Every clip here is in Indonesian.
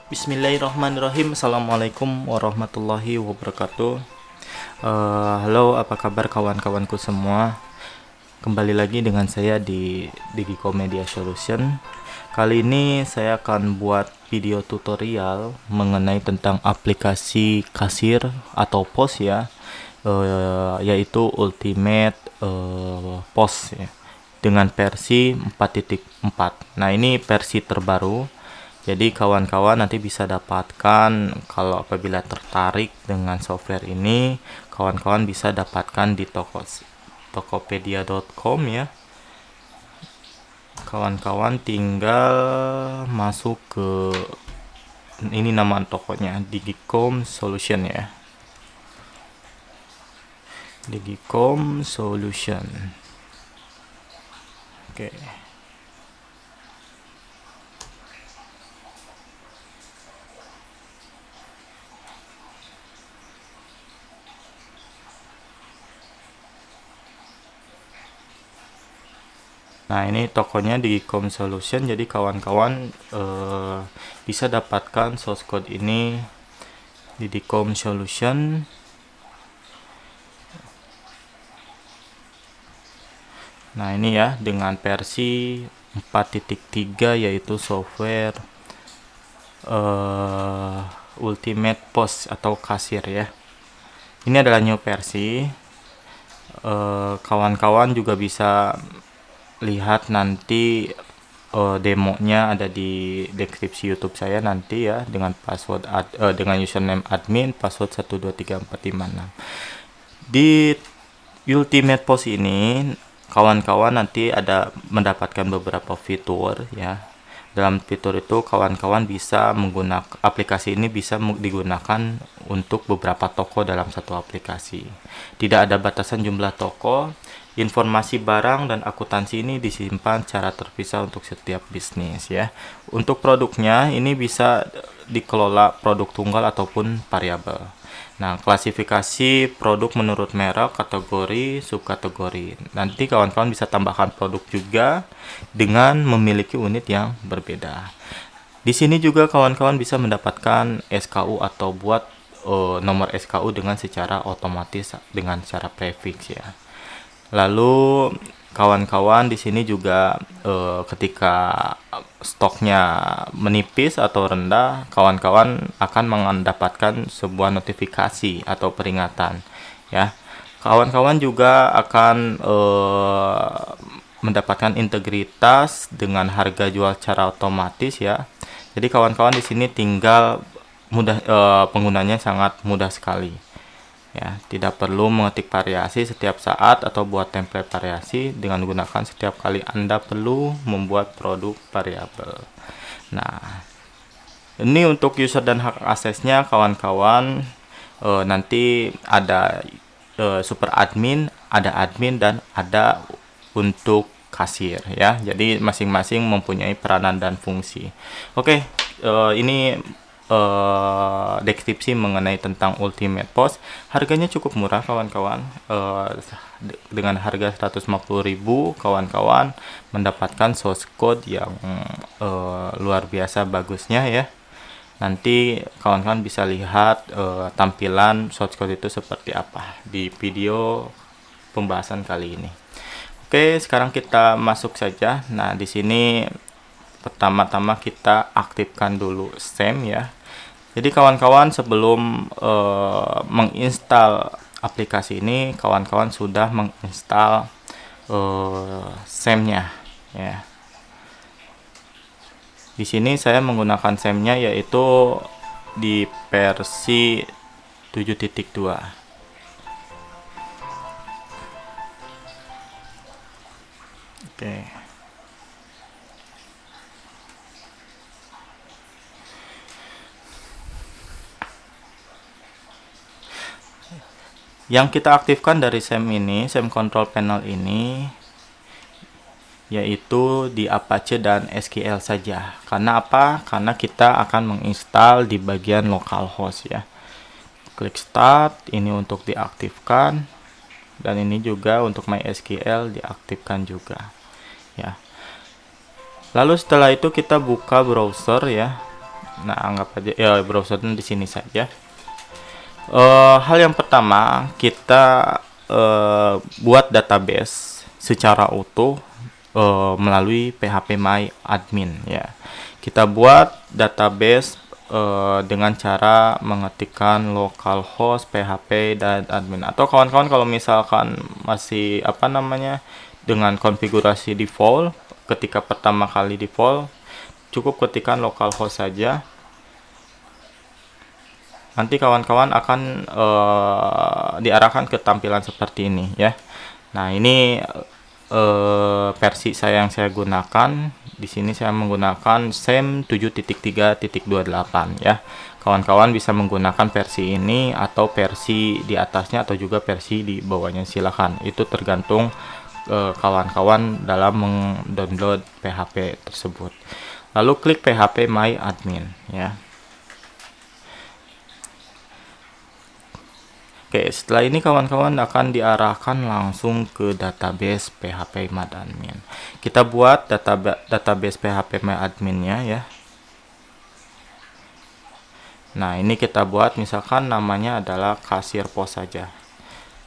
Bismillahirrahmanirrahim. Assalamualaikum warahmatullahi wabarakatuh. Halo, apa kabar kawan-kawanku semua? Kembali lagi dengan saya di Digicom Media Solution. Kali ini saya akan buat video tutorial mengenai tentang aplikasi kasir atau POS ya, yaitu Ultimate POS ya, dengan versi 4.4. Nah, ini versi terbaru. Jadi kawan-kawan nanti bisa dapatkan, kalau apabila tertarik dengan software ini, kawan-kawan bisa dapatkan di tokopedia.com ya. Kawan-kawan tinggal masuk ke ini, nama tokonya Digicom Solution ya. Digicom Solution. Oke. Nah, ini tokonya di Digicom Solution. Jadi kawan-kawan bisa dapatkan source code ini di Digicom Solution. Nah, ini ya dengan versi 4.3 yaitu software Ultimate POS atau kasir ya. Ini adalah new versi. Kawan-kawan juga bisa lihat nanti demonya ada di deskripsi YouTube saya nanti ya, dengan password dengan username admin, password 123456. Di Ultimate POS ini kawan-kawan nanti ada mendapatkan beberapa fitur ya. Dalam fitur itu kawan-kawan bisa menggunakan aplikasi ini, bisa digunakan untuk beberapa toko dalam satu aplikasi. Tidak ada batasan jumlah toko. Informasi barang dan akuntansi ini disimpan secara terpisah untuk setiap bisnis ya. Untuk produknya ini bisa dikelola produk tunggal ataupun variabel. Nah, klasifikasi produk menurut merek, kategori, subkategori. Nanti kawan-kawan bisa tambahkan produk juga dengan memiliki unit yang berbeda. Di sini juga kawan-kawan bisa mendapatkan SKU atau buat nomor SKU dengan secara otomatis dengan cara prefix ya. Lalu kawan-kawan di sini juga ketika stoknya menipis atau rendah, kawan-kawan akan mendapatkan sebuah notifikasi atau peringatan ya. Kawan-kawan juga akan mendapatkan integritas dengan harga jual secara otomatis ya. Jadi kawan-kawan di sini tinggal mudah, penggunanya sangat mudah sekali. Ya, tidak perlu mengetik variasi setiap saat atau buat template variasi dengan menggunakan setiap kali Anda perlu membuat produk variabel. Nah, ini untuk user dan hak aksesnya kawan-kawan, nanti ada super admin, ada admin, dan ada untuk kasir ya. Jadi masing-masing mempunyai peranan dan fungsi. Oke, ini deskripsi mengenai tentang Ultimate POS. Harganya cukup murah kawan-kawan. Dengan harga 150.000 kawan-kawan mendapatkan source code yang luar biasa bagusnya ya. Nanti kawan-kawan bisa lihat tampilan source code itu seperti apa di video pembahasan kali ini. Oke, sekarang kita masuk saja. Nah, di sini pertama-tama kita aktifkan dulu SEM ya. Jadi kawan-kawan sebelum menginstal aplikasi ini, kawan-kawan sudah menginstal SEM-nya ya. Di sini saya menggunakan SEM-nya yaitu di versi 7.2. Oke. Yang kita aktifkan dari SEM ini, SEM Control Panel ini, yaitu di Apache dan SQL saja. Karena apa? Karena kita akan menginstal di bagian localhost ya. Klik Start, ini untuk diaktifkan, dan ini juga untuk MySQL diaktifkan juga ya. Lalu setelah itu kita buka browser ya. Nah, anggap aja ya browsernya di sini saja. Hal yang pertama, kita buat database secara utuh melalui phpMyAdmin ya. Kita buat database dengan cara mengetikkan localhost php dan admin, atau kawan-kawan kalau misalkan masih apa namanya dengan konfigurasi default, ketika pertama kali default cukup ketikkan localhost saja. Nanti kawan-kawan akan diarahkan ke tampilan seperti ini ya. Nah, ini versi saya yang saya gunakan. Di sini saya menggunakan SEM 7.3.28 ya. Kawan-kawan bisa menggunakan versi ini atau versi di atasnya atau juga versi di bawahnya, silakan. Itu tergantung kawan-kawan dalam mendownload PHP tersebut. Lalu klik phpMyAdmin ya. Oke, setelah ini kawan-kawan akan diarahkan langsung ke database phpMyAdmin. Kita buat database phpMyAdmin-nya ya. Nah, ini kita buat misalkan namanya adalah kasir pos saja.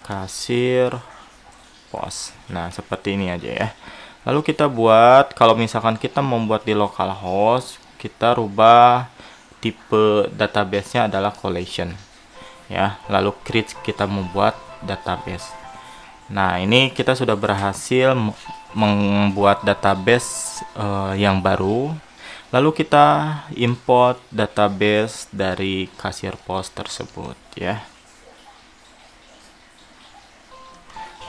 Kasir pos. Nah, seperti ini aja ya. Lalu kita buat, kalau misalkan kita membuat di localhost, kita rubah tipe database-nya adalah collection. Ya, lalu create, kita membuat database. Nah, ini kita sudah berhasil membuat database yang baru. Lalu kita import database dari kasir pos tersebut ya.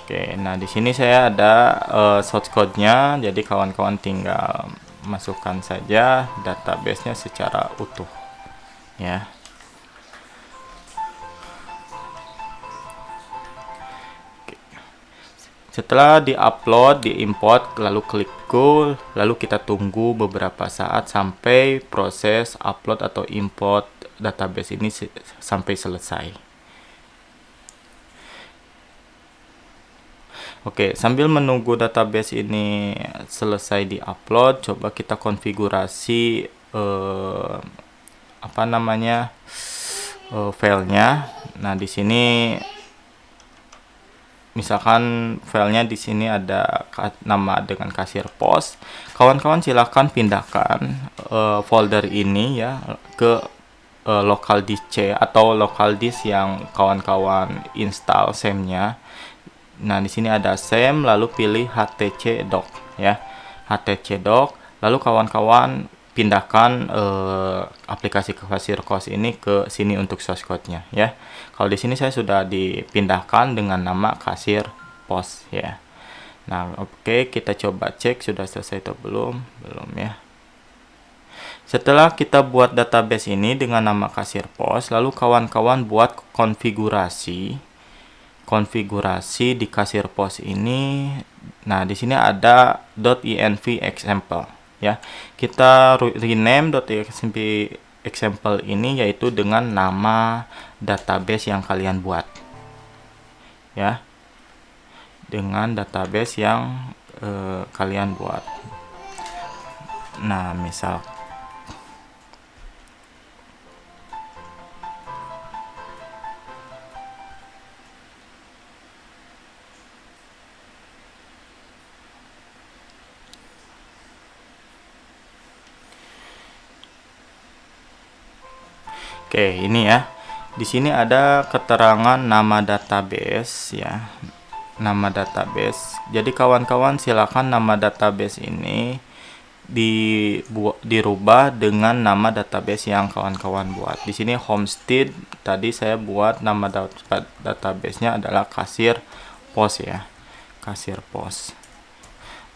Oke, nah di sini saya ada source code-nya, jadi kawan-kawan tinggal masukkan saja database-nya secara utuh ya. Setelah di-upload, di-import, lalu klik go, lalu kita tunggu beberapa saat sampai proses upload atau import database ini sampai selesai. Oke, sambil menunggu database ini selesai di-upload, coba kita konfigurasi apa namanya filenya. Nah, di sini misalkan filenya di sini ada nama dengan kasir pos. Kawan-kawan silahkan pindahkan folder ini ya ke local disk C atau local disk yang kawan-kawan install SEM-nya. Nah, di sini ada SEM, lalu pilih HTC dock ya. HTC dock, lalu kawan-kawan pindahkan aplikasi kasir pos ini ke sini untuk source code-nya ya. Kalau di sini saya sudah dipindahkan dengan nama kasir pos ya. Nah, oke, kita coba cek sudah selesai atau belum. Belum ya. Setelah kita buat database ini dengan nama kasir pos, lalu kawan-kawan buat konfigurasi di kasir pos ini. Nah, di sini ada .env example ya. Kita rename .env example ini yaitu dengan nama database yang kalian buat ya, dengan database yang kalian buat. Nah, misal oke, ini ya. Di sini ada keterangan nama database ya. Nama database. Jadi kawan-kawan silakan nama database ini dirubah dengan nama database yang kawan-kawan buat. Di sini Homestead, tadi saya buat nama database-nya adalah kasir pos ya. Kasir pos.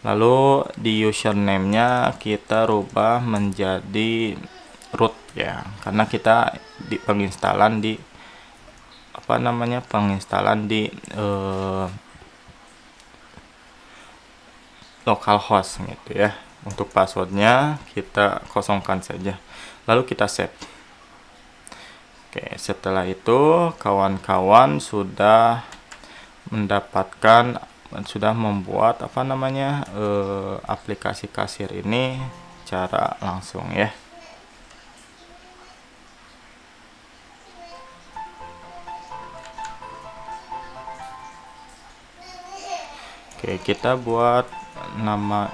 Lalu di username-nya kita rubah menjadi root ya, karena kita di penginstalan di apa namanya penginstalan di localhost gitu ya. Untuk passwordnya kita kosongkan saja, lalu kita save. Oke, setelah itu kawan-kawan sudah mendapatkan, sudah membuat apa namanya aplikasi kasir ini secara langsung ya. Oke, kita buat nama.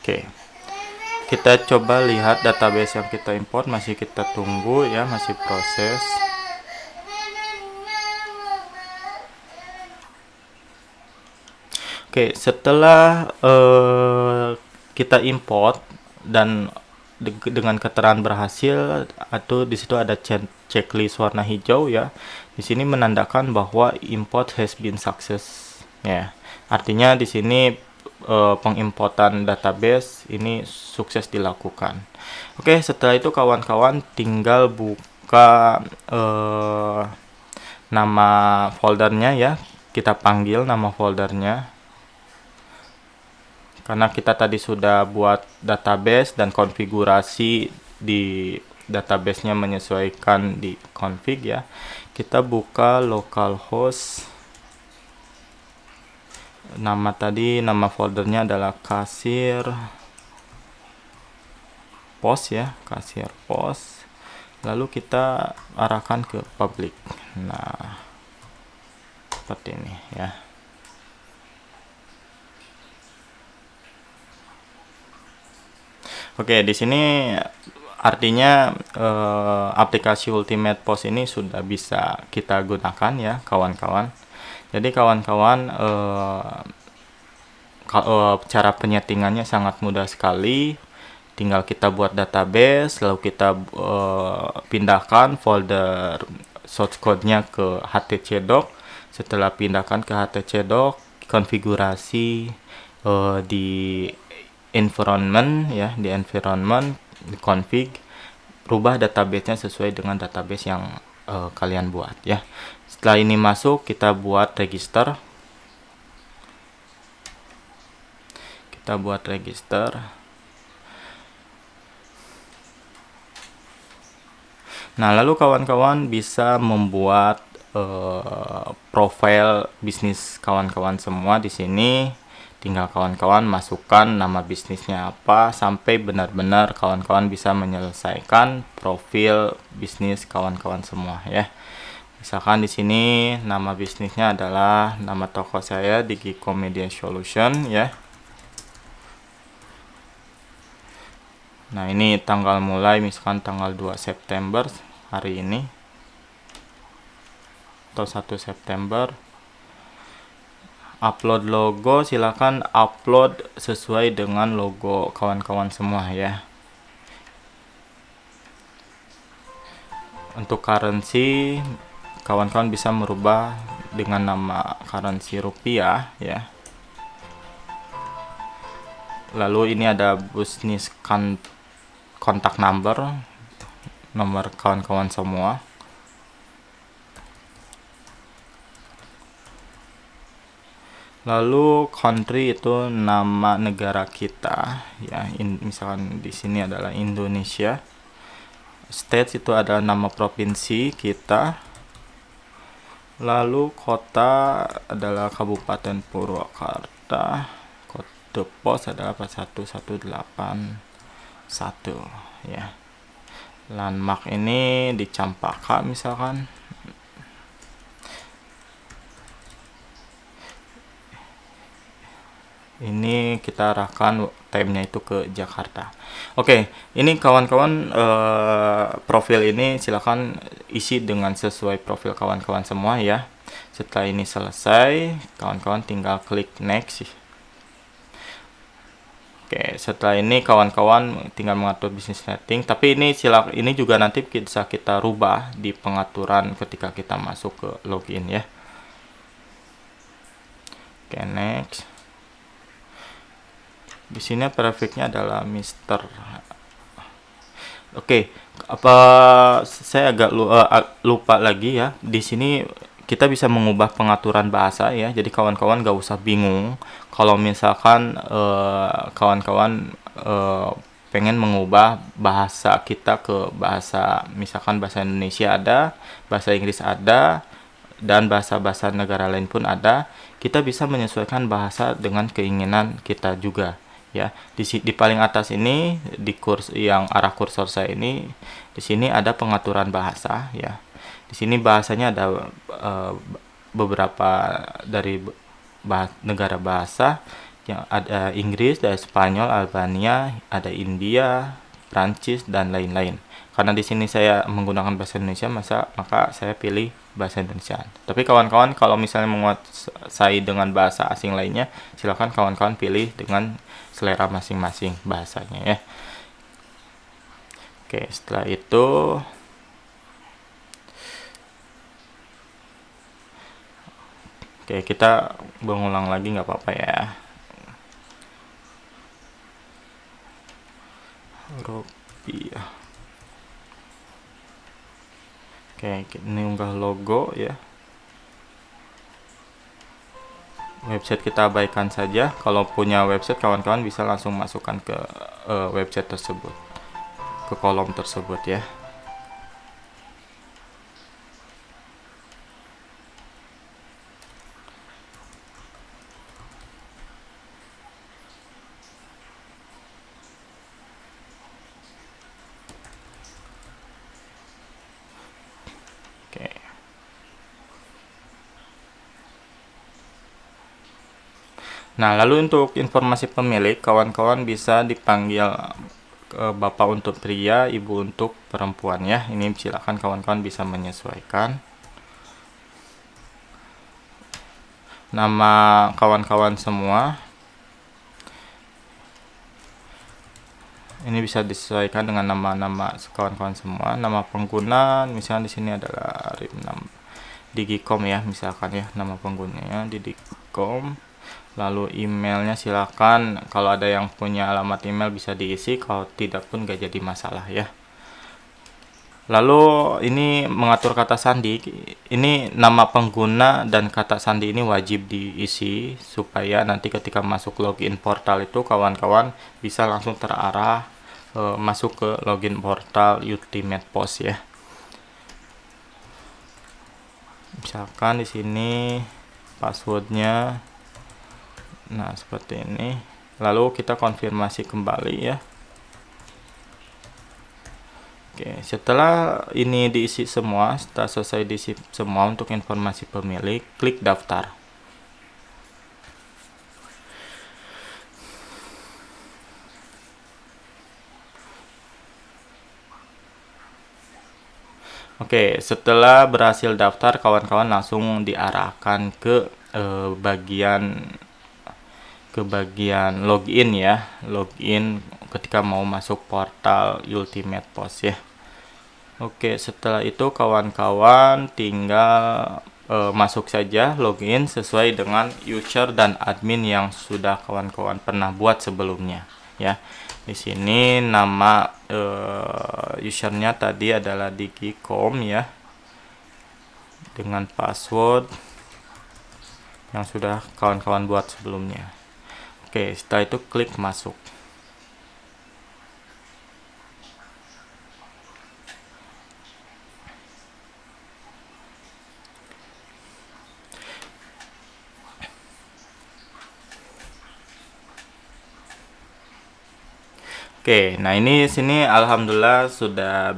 Oke, kita coba lihat database yang kita import, masih kita tunggu ya, masih proses. Oke, setelah kita import dan dengan keterangan berhasil, atau di situ ada checklist warna hijau ya. Di sini menandakan bahwa import has been success ya. Artinya di sini pengimportan database ini sukses dilakukan. Oke, setelah itu kawan-kawan tinggal buka nama foldernya ya. Kita panggil nama foldernya. Karena kita tadi sudah buat database dan konfigurasi di databasenya menyesuaikan di config ya. Kita buka localhost. Nama tadi, nama foldernya adalah kasir post ya, kasir post. Lalu kita arahkan ke public. Nah, seperti ini ya. Oke, di sini artinya aplikasi Ultimate Post ini sudah bisa kita gunakan ya, kawan-kawan. Jadi kawan-kawan cara penyetingannya sangat mudah sekali. Tinggal kita buat database, lalu kita pindahkan folder source code-nya ke htc-doc. Setelah pindahkan ke htc-doc, konfigurasi di environment ya, di environment, di config, rubah database-nya sesuai dengan database yang kalian buat ya. Setelah ini masuk, kita buat register. Kita buat register. Nah, lalu kawan-kawan bisa membuat profil bisnis kawan-kawan semua di sini. Tinggal kawan-kawan masukkan nama bisnisnya apa sampai benar-benar kawan-kawan bisa menyelesaikan profil bisnis kawan-kawan semua ya. Misalkan di sini nama bisnisnya adalah nama toko saya Digico Media Solution ya. Nah, ini tanggal mulai misalkan tanggal 2 September hari ini atau 1 September. Upload logo, silakan upload sesuai dengan logo kawan-kawan semua ya. Untuk currency, kawan-kawan bisa merubah dengan nama currency rupiah ya. Lalu ini ada business kontak number, nomor kawan-kawan semua. Lalu country itu nama negara kita ya, misalkan di sini adalah Indonesia. State itu adalah nama provinsi kita. Lalu kota adalah Kabupaten Purwakarta. Kode pos adalah 1181 ya. Landmark ini di Campaka misalkan. Ini kita arahkan time-nya itu ke Jakarta. Oke, ini kawan-kawan profil ini silakan isi dengan sesuai profil kawan-kawan semua ya. Setelah ini selesai, kawan-kawan tinggal klik next. Oke, setelah ini kawan-kawan tinggal mengatur business setting. Tapi ini ini juga nanti bisa kita rubah di pengaturan ketika kita masuk ke login ya. Oke, next. Di sini prefixnya adalah Mister. Oke, apa saya agak lupa lagi ya. Di sini kita bisa mengubah pengaturan bahasa ya. Jadi kawan-kawan gak usah bingung kalau misalkan kawan-kawan pengen mengubah bahasa kita ke bahasa, misalkan bahasa Indonesia ada, bahasa Inggris ada, dan bahasa-bahasa negara lain pun ada. Kita bisa menyesuaikan bahasa dengan keinginan kita juga ya. Di paling atas ini, di yang arah kursor saya ini, di sini ada pengaturan bahasa ya. Di sini bahasanya ada beberapa dari negara bahasa yang ada Inggris, ada Spanyol, Albania, ada India, Prancis dan lain-lain. Karena di sini saya menggunakan bahasa Indonesia, maka saya pilih bahasa Indonesia. Tapi kawan-kawan kalau misalnya menguasai dengan bahasa asing lainnya, silakan kawan-kawan pilih dengan selera masing-masing bahasanya ya. Oke, setelah itu kita mengulang lagi nggak apa-apa ya. Rupiah. Oke, ini unggah logo ya. Website kita abaikan saja. Kalau punya website, kawan-kawan bisa langsung masukkan ke website tersebut, ke kolom tersebut ya. Oke. Nah, lalu untuk informasi pemilik, kawan-kawan bisa dipanggil bapak untuk pria, ibu untuk perempuan ya. Ini silakan kawan-kawan bisa menyesuaikan. Nama kawan-kawan semua ini bisa disesuaikan dengan nama-nama kawan-kawan semua. Nama pengguna misalnya di sini adalah Digicom ya, misalkan ya, nama penggunanya Digicom. Lalu emailnya silakan, kalau ada yang punya alamat email bisa diisi, kalau tidak pun gak jadi masalah ya. Lalu ini mengatur kata sandi, ini nama pengguna dan kata sandi ini wajib diisi supaya nanti ketika masuk login portal itu kawan-kawan bisa langsung terarah masuk ke login portal Ultimate Post ya. Misalkan di sini passwordnya, nah seperti ini. Lalu kita konfirmasi kembali ya. Oke, setelah ini diisi semua, setelah selesai diisi semua untuk informasi pemilik, klik daftar. Oke, setelah berhasil daftar, kawan-kawan langsung diarahkan ke bagian login ya, login ketika mau masuk portal Ultimate Post ya. Oke, setelah itu kawan-kawan tinggal masuk saja login sesuai dengan user dan admin yang sudah kawan-kawan pernah buat sebelumnya ya. Di sini nama usernya tadi adalah Digicom ya, dengan password yang sudah kawan-kawan buat sebelumnya. Oke, setelah itu klik masuk. Oke, nah ini sini alhamdulillah sudah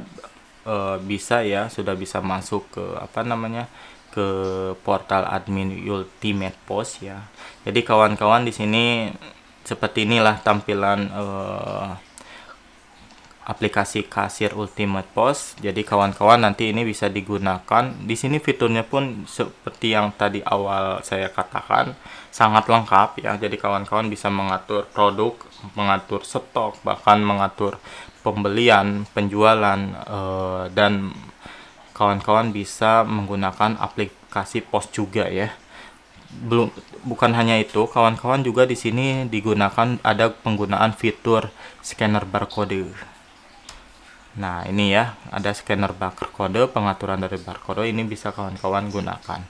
bisa ya, sudah bisa masuk ke ke portal admin Ultimate Post ya. Jadi kawan-kawan di sini seperti inilah tampilan aplikasi kasir Ultimate Post. Jadi kawan-kawan nanti ini bisa digunakan. Di sini fiturnya pun seperti yang tadi awal saya katakan, sangat lengkap ya. Jadi kawan-kawan bisa mengatur produk, mengatur stok, bahkan mengatur pembelian, penjualan, dan kawan-kawan bisa menggunakan aplikasi pos juga ya. Bukan hanya itu, kawan-kawan juga di sini digunakan, ada penggunaan fitur scanner barcode. Nah, ini ya, ada scanner barcode, pengaturan dari barcode ini bisa kawan-kawan gunakan.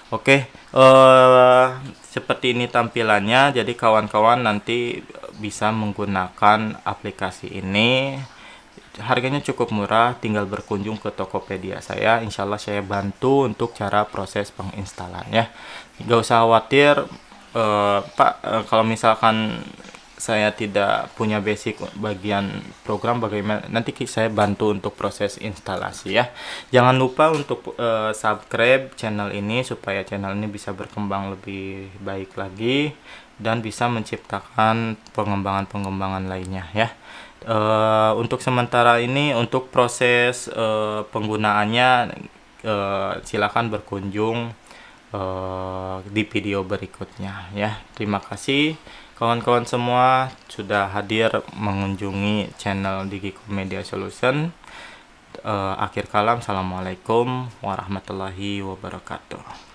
Oke, seperti ini tampilannya. Jadi kawan-kawan nanti bisa menggunakan aplikasi ini harganya cukup murah, tinggal berkunjung ke Tokopedia saya. Insya Allah saya bantu untuk cara proses penginstalannya. Gak usah khawatir, Pak, kalau misalkan saya tidak punya basic bagian program, bagaimana nanti saya bantu untuk proses instalasi ya. Jangan lupa untuk subscribe channel ini supaya channel ini bisa berkembang lebih baik lagi dan bisa menciptakan pengembangan-pengembangan lainnya ya. Untuk sementara ini untuk proses penggunaannya, silakan berkunjung di video berikutnya ya. Terima kasih kawan-kawan semua sudah hadir mengunjungi channel Digico Media Solution. Akhir kalam, assalamualaikum warahmatullahi wabarakatuh.